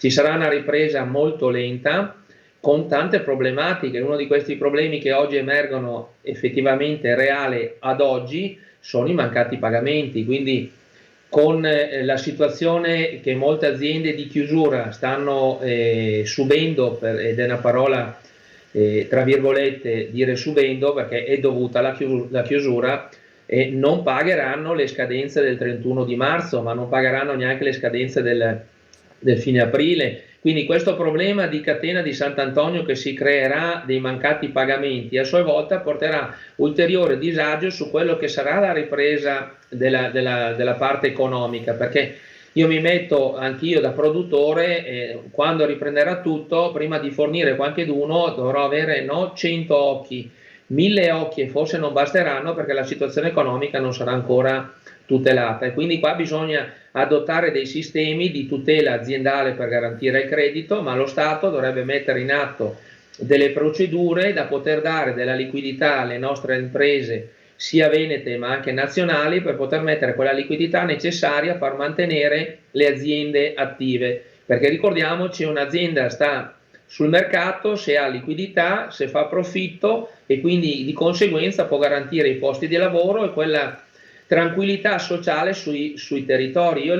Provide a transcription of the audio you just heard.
ci sarà una ripresa molto lenta con tante problematiche. Uno di questi problemi che oggi emergono effettivamente reale ad oggi sono i mancati pagamenti, quindi con la situazione che molte aziende di chiusura stanno subendo, ed è una parola tra virgolette dire subendo perché è dovuta alla chiusura, non pagheranno le scadenze del 31 di marzo, ma non pagheranno neanche le scadenze del fine aprile. Quindi questo problema di catena di Sant'Antonio che si creerà dei mancati pagamenti a sua volta porterà ulteriore disagio su quello che sarà la ripresa della parte economica, perché io mi metto anch'io da produttore, quando riprenderà tutto, prima di fornire qualcheduno dovrò avere no 100 occhi, 1000 occhi, e forse non basteranno perché la situazione economica non sarà ancora tutelata, e quindi qua bisogna adottare dei sistemi di tutela aziendale per garantire il credito, ma lo Stato dovrebbe mettere in atto delle procedure da poter dare della liquidità alle nostre imprese sia venete ma anche nazionali, per poter mettere quella liquidità necessaria a far mantenere le aziende attive, perché ricordiamoci, un'azienda sta sul mercato se ha liquidità, se fa profitto, e quindi di conseguenza può garantire i posti di lavoro e quella tranquillità sociale sui territori. Io